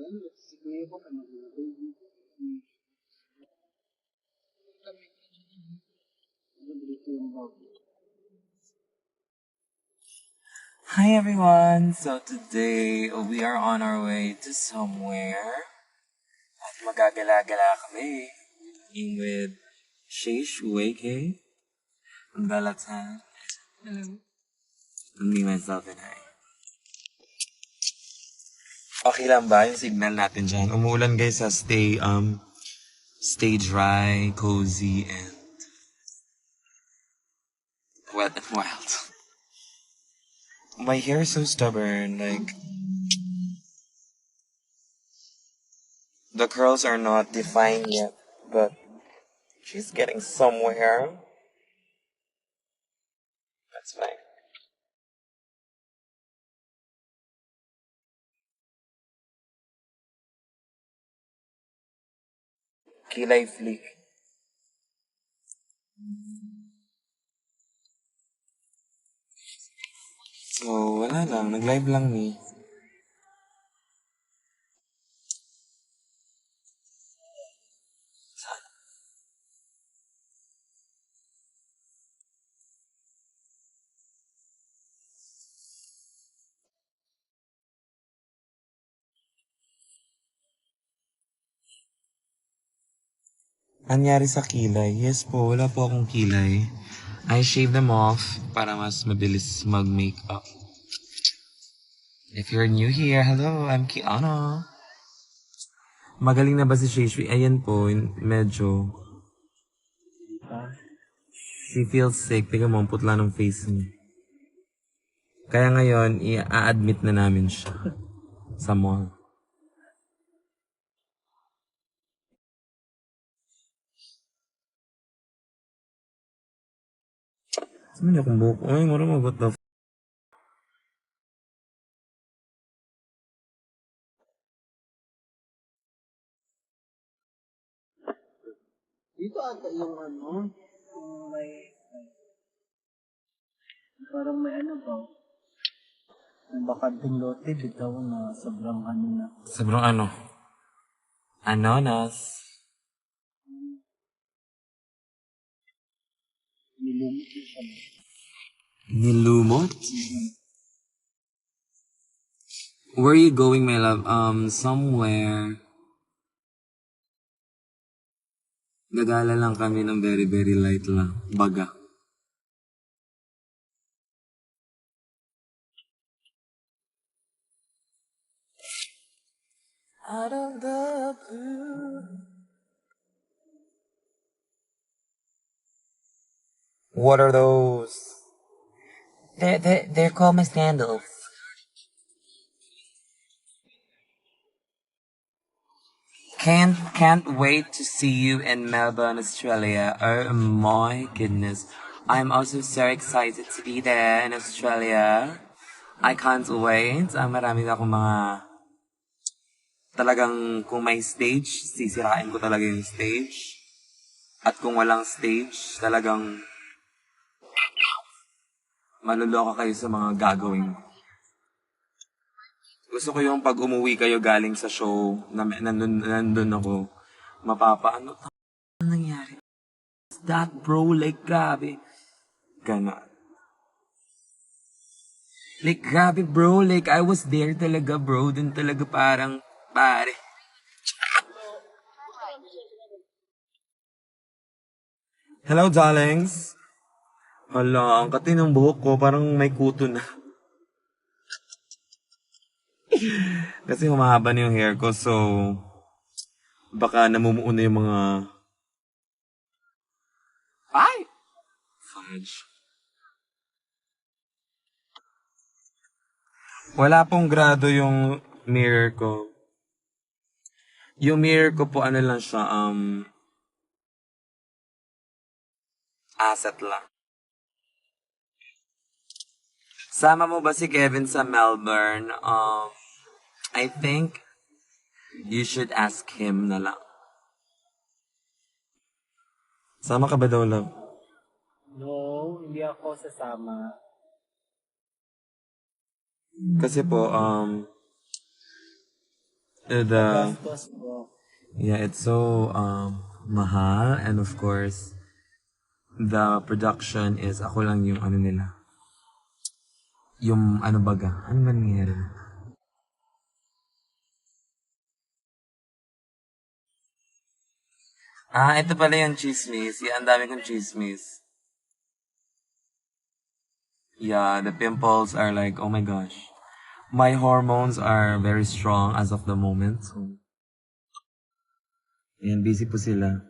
Hi everyone! So today we are on our way to somewhere at magagala-gala kami in with Sheish Wake and Balatan. Hello. And me, myself, and I. Okay lang ba yung signal natin dyan? Umuulan guys sa stay dry, cozy, and wet and wild. My hair is so stubborn, like the curls are not defined yet, but she's getting somewhere. That's fine. Kilay flick. So, wala lang. Nag-live lang ni. Anyari sa kilay? Yes po, wala po akong kilay. I shave them off para mas mabilis mag-makeup. If you're new here, hello, I'm Kiana. Magaling na ba si Shayshwi? Ayan po, medyo. She feels sick. Tingnan mo, ang putla ng face niya. Kaya ngayon, i-admit na namin siya sa mall. Saan niya akong buhok? Ay, marunong what the Dito ata yung ano, yung may, parang may ano ba, may bakanting lote, bitaw na sobrang ano na. Sobrang ano? Anonas. Nilumot yung siya. Nilumot? Where are you going, my love? Somewhere. Gagala lang kami ng very, very light lang. Baga. Out of the blue. What are those? They're called my sandals. Can't wait to see you in Melbourne, Australia. Oh my goodness. I'm also so excited to be there in Australia. I can't wait. Marami na akong mga talagang kung may stage, sisirain ko talaga yung stage. At kung walang stage, talagang maluloka kayo sa mga gagawin. Gusto ko yung pag umuwi kayo galing sa show, na nandun ako, ano nangyari? What's that bro? Like, grabe. Gana. Like, grabe bro. Like, I was there talaga bro. Dun talaga parang, pare. Hello, darlings. Hala, ang kati ng buhok ko, parang may kuto na. Kasi humahaba na yung hair ko, so baka namumuo na yung mga... Ay! Fudge. Wala pong grado yung mirror ko. Yung mirror ko po, ano lang siya, asset lang. Sama mo ba si Kevin sa Melbourne? I think you should ask him na lang. Sama ka ba daw, love? No, hindi ako sasama. Kasi po, The Gastos po. yeah, it's so mahal, and of course the production is ako lang yung ano nila. Yung ano baga? Ano ba nangyayari? Ito pala yung chismis. Yeah, ang dami kong chismis. Yeah, the pimples are like, oh my gosh. My hormones are very strong as of the moment. So, ayan, busy po sila.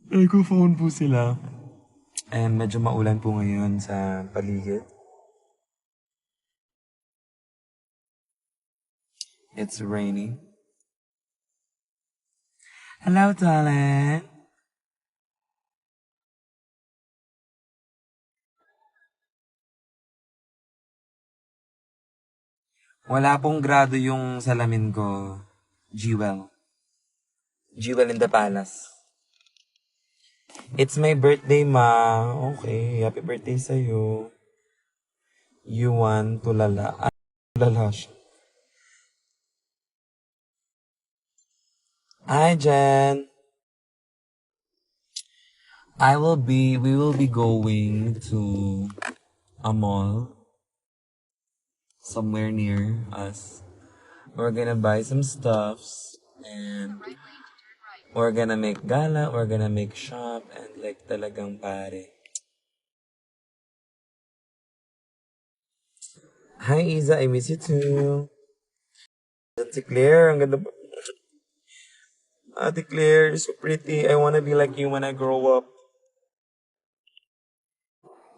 Nagko-phone po sila. And medyo maulan po ngayon sa paligid. It's raining. Hello, darling. Wala pong grado yung salamin ko. Jewel. Jewel in the palace. It's my birthday, ma. Okay, happy birthday sa'yo. You want tulala. Tulala siya. Hi, Jen. We will be going to a mall somewhere near us. We're gonna buy some stuffs and we're gonna make gala, we're gonna make shop, and like talagang pare. Hi, Iza, I miss you too. Ate Claire, ang ganda pa. Ate Claire, you're so pretty. I wanna be like you when I grow up.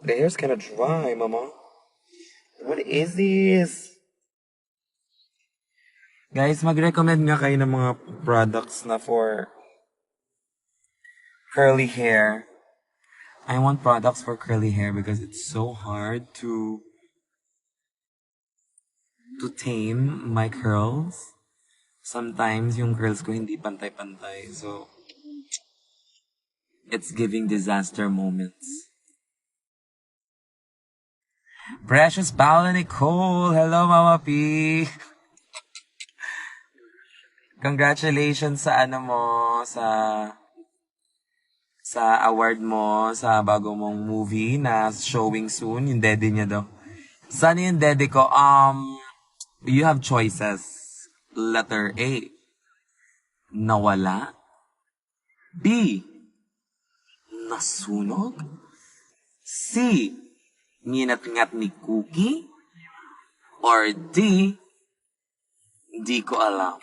The hair's kinda dry, mama. What is this? Guys, mag-recommend nga kayo ng mga products na for curly hair. I want products for curly hair because it's so hard to tame my curls. Sometimes yung curls ko hindi pantay-pantay. So, it's giving disaster moments. Precious Paula Nicole! Hello, Mama P! Congratulations sa ano mo, sa award mo, sa bago mong movie na showing soon, yung dede niya daw. Sana yung dede ko? You have choices. Letter A, nawala. B, nasunog. C, nginat-ngat ni Cookie. Or D, di ko alam.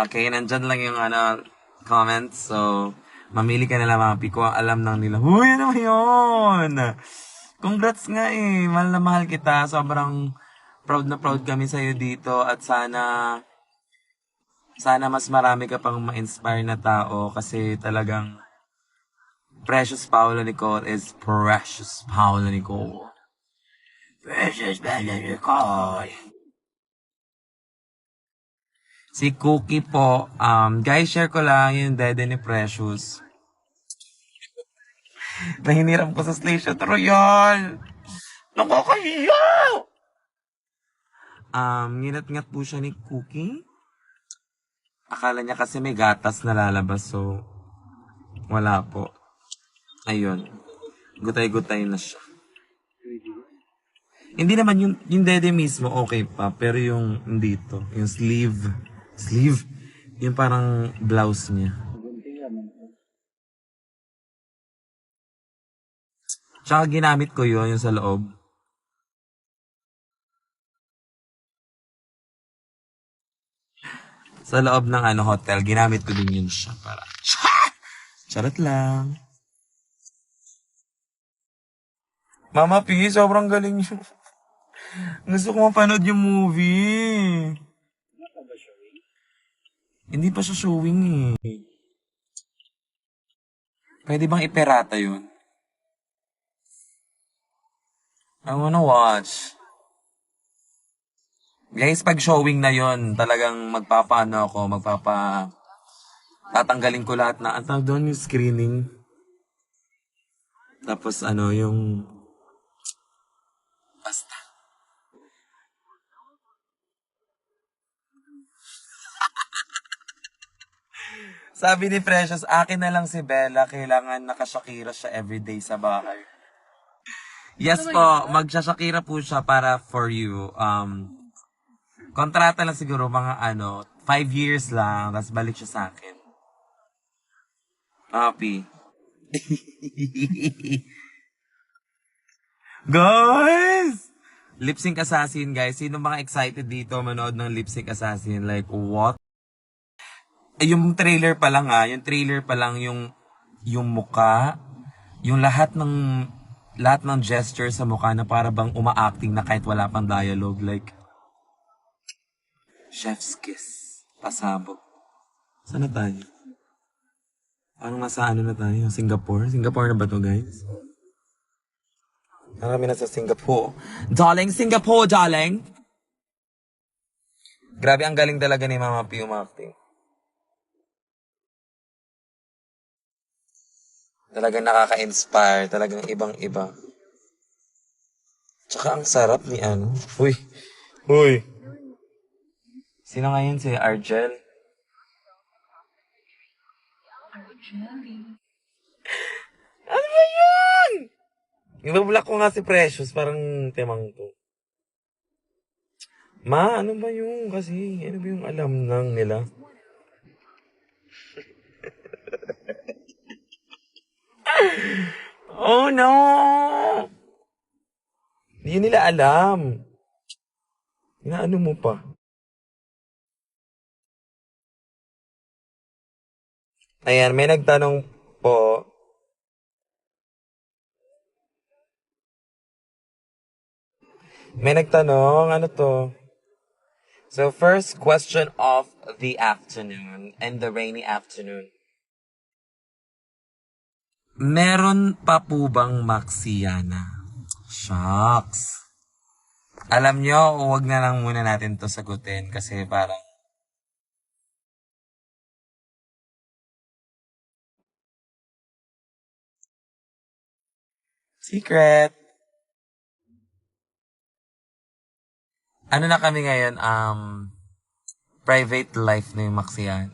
Okay, nandyan lang yung comments. So, mamili ka na lang mga piko. Alam nang nila, huy, ano yun? Congrats nga eh. Mahal na mahal kita. Sobrang proud na proud kami sa'yo dito. At sana mas marami ka pang ma-inspire na tao. Kasi talagang Precious Paula Nicole is Precious Paula Nicole. Precious Paula Nicole. Si Cookie po, guys, share ko lang yung dede ni Precious. Nahiniram ko sa Station Royal. Nakakahiya! Nginat-ngat po siya ni Cookie. Akala niya kasi may gatas na lalabas, so wala po. Ayun. Gutay-gutay na siya. Hindi naman yung dede mismo okay pa, pero yung dito, yung sleeve, yung parang blouse niya. Tsaka ginamit ko yun, yung sa loob. Sa loob ng hotel, ginamit ko din yun siya para. Charot lang. Mama P, sobrang galing yun. Gusto ko mapanood yung movie. Hindi pa siya showing eh. Pwede bang iperata yun? I wanna watch. Guys, pag showing na yon, talagang tatanggalin ko lahat na, ang tawag doon yung screening. Tapos ano, yung... Basta. Sabi ni Precious, akin na lang si Bella. Kailangan naka-Shakira siya everyday sa bahay. Yes po, mag-Shakira po siya para for you. Kontrata lang siguro mga 5 years lang, tapos balik siya sa akin. Happy. Guys! Lip Sync Assassin, guys. Sino mga excited dito manood ng Lip Sync Assassin? Like, what? Yung trailer pa lang yung trailer pa lang yung muka, yung lahat ng gesture sa mukha na para bang uma-acting na kahit wala pang dialogue. Like, chef's kiss. Pasabog. Saan na tayo? Parang nasa na tayo? Singapore? Singapore na ba to, guys? Marami na sa Singapore. Darling, Singapore, darling! Grabe, ang galing talaga ni Mama P umacting. Talagang nakaka-inspire. Talagang ibang-iba. Tsaka ang sarap ni Uy! Uy! Sino ngayon si Argel? Ano ba yan? Ibablock ko nga si Precious. Parang temang to. Ma, ano ba yung kasi? Ano ba yung alam lang nila? Oh no! Hindi nila alam. Inaano mo pa? Ayan, may nagtanong po. May nagtanong, ano to? So, first question of the afternoon and the rainy afternoon. Meron pa po bang Maxiana? Shucks. Alam nyo, huwag na lang muna natin to sagutin kasi parang secret. Ano na kami ngayon, private life na yung Maxiana.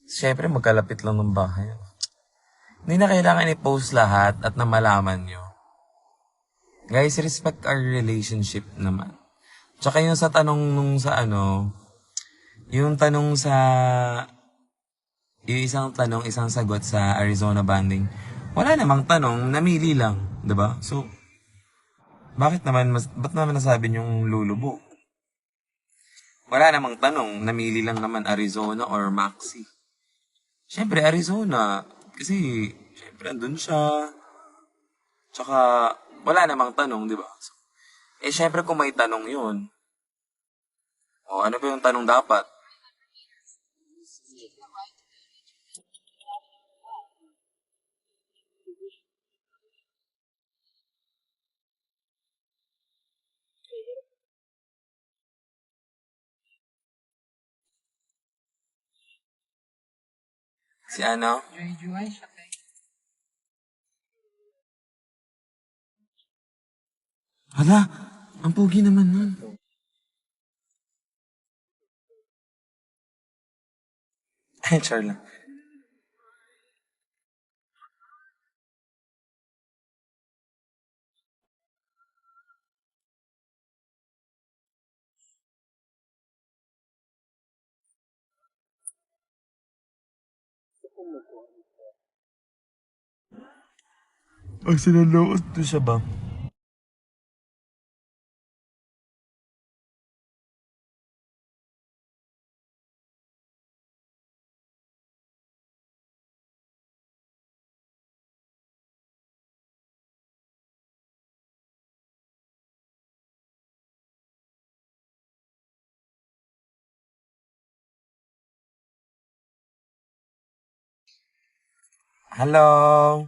Siyempre, magkalapit lang ng bahay. Hindi na kailangan i-post lahat at na malaman nyo. Guys, respect our relationship naman. Tsaka yung sa tanong nung sa yung tanong sa, yung isang tanong, isang sagot sa Arizona banding, wala namang tanong, namili lang, 'di ba? So, ba't naman nasabi yung lulubo? Wala namang tanong, namili lang naman Arizona or Maxi. Siyempre, Arizona. Kasi, siyempre, andun siya. Tsaka, wala namang tanong, di ba? So, siyempre, kung may tanong yun, ano ba yung tanong dapat? Si ano? Hala, ang pogi naman nun. Ay, char lang. Ay, sinalood to siya ba? Hello?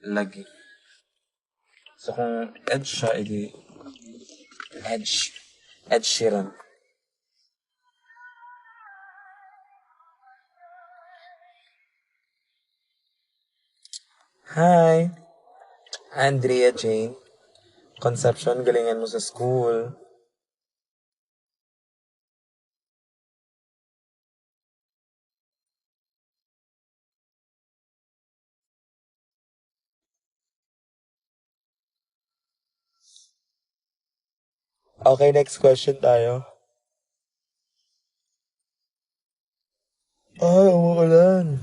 Lagi. So, kung edge siya, edi Ed Sheeran. Hi, Andrea Jane. Conception, galingan mo sa school. Okay, next question tayo. Ay, umuulan.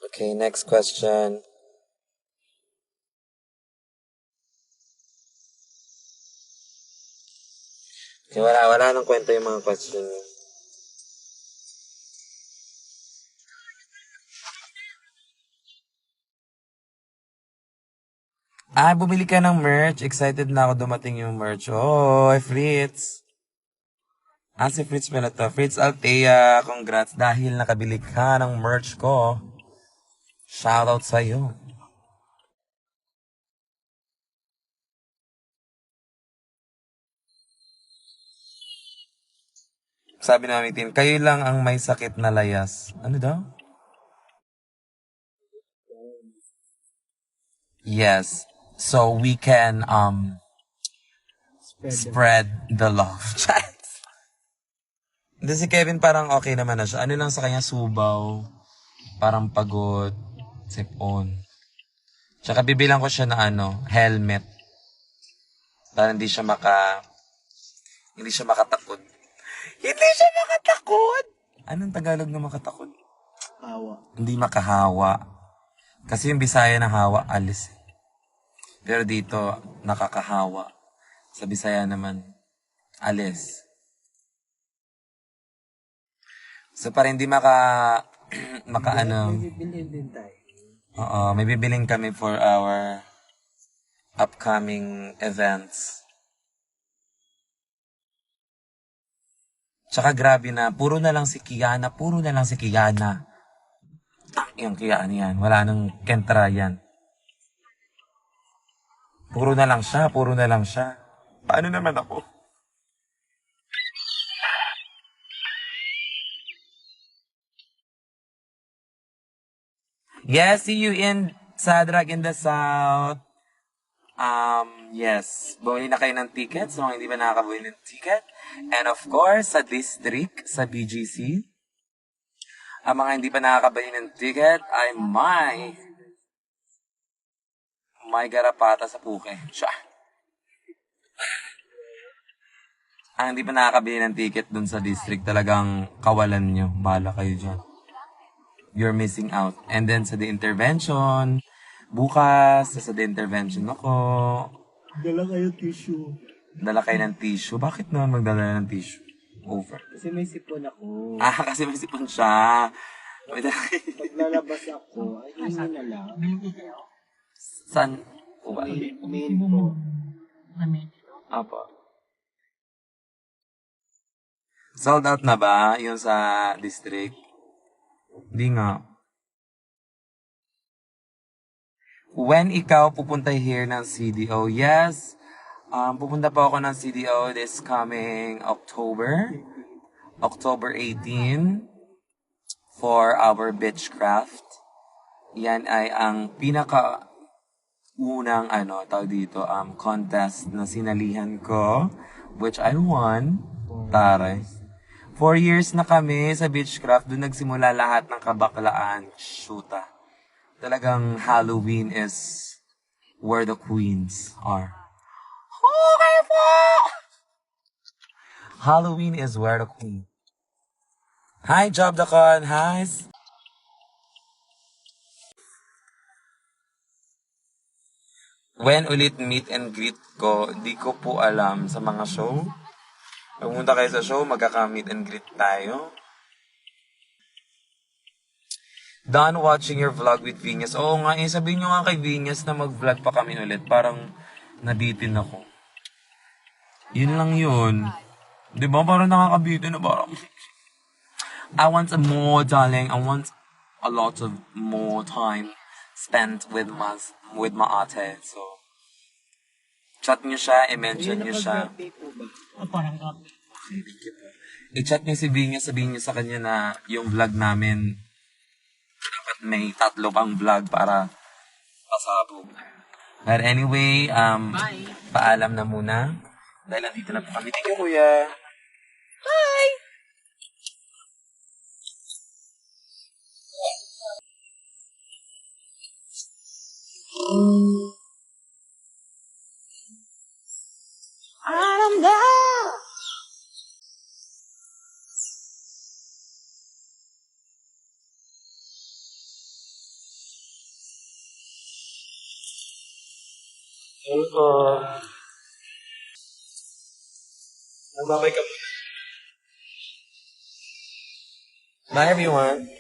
Okay, next question. Okay, wala nang kwento yung mga question niyo. Bumili ka ng merch. Excited na ako dumating yung merch. Oh, Fritz. Si Fritz pala to. Fritz Altea, congrats dahil nakabili ka ng merch ko. Shoutout sa'yo. Sabi namin, Tin, kayo lang ang may sakit na layas. Ano daw? Yes. So we can spread the love. Hindi, si Kevin parang okay naman na siya. Ano lang sa kanya, subaw. Parang pagod. Sipon. Tsaka bibilang ko siya na helmet. Para hindi siya makatakot. Hindi siya makatakot! Anong Tagalog na makatakot? Hawa. Hindi makahawa. Kasi yung Bisaya na hawa, alis. Pero dito, nakakahawa. Sa Bisaya naman, alis. So, para hindi maka Bibili din tayo. Oo, may bibiling kami for our upcoming events. Tsaka grabe na, puro na lang si Kiana. Yung Kiana yan, wala nang Kentra yan. Puro na lang siya. Paano naman ako? Yes, see you in Sadrag in the South. Yes. Bumili na kayo ng ticket sa mga hindi pa nakakabili ng ticket. And of course, sa district, sa BGC. Ang mga hindi pa nakakabili ng ticket ay may garapata sa puke. Siya. Ang hindi pa nakakabili ng ticket dun sa district, talagang kawalan nyo. Bahala kayo dyan. You're missing out. And then sa The Intervention, bukas, sa The Intervention ako. Dala kayo tissue. Dala kayo ng tissue. Bakit naman magdala ng tissue? Over. Kasi may sipon ako. Kasi may sipon siya. May dala kayo. Pag lalabas ako, ay hindi na lang. San? Uba? Main po. Apo. Sold out na ba yung sa district? Hindi nga. When ikaw pupunta here ng CDO? Yes. Pupunta po ako ng CDO this coming October 18 for our Beechcraft. Yan ay ang unang tawag dito, contest na sinalihan ko, which I won. Taray. 4 years na kami sa Beechcraft. Doon nagsimula lahat ng kabaklaan. Shoota. Talagang Halloween is where the queens are. Okay po! Halloween is where the queen. Hi, Job Dacon. Hi. When ulit meet and greet ko, di ko po alam sa mga show. Pumunta kayo sa show, magkaka-meet and greet tayo. Done watching your vlog with Venus. Oo nga, sabihin nyo nga kay Venus na mag-vlog pa kami ulit. Parang nabitin ako. Yun lang yun. Di ba? Parang nakakabito na parang... I want more, darling. I want a lot of more time spent with my ate. So, chat niyo siya, i-mention niyo siya. Nakag-birthday po ba? Parang I-chat niyo si Vinyo, sabihin niyo sa kanya na yung vlog namin, dapat may 3 pang vlog para pasabog. But anyway, paalam na muna. Dahil nandito na po kami. Thank you, kuya. Hello po. Magbabay ka muna. Bye, everyone.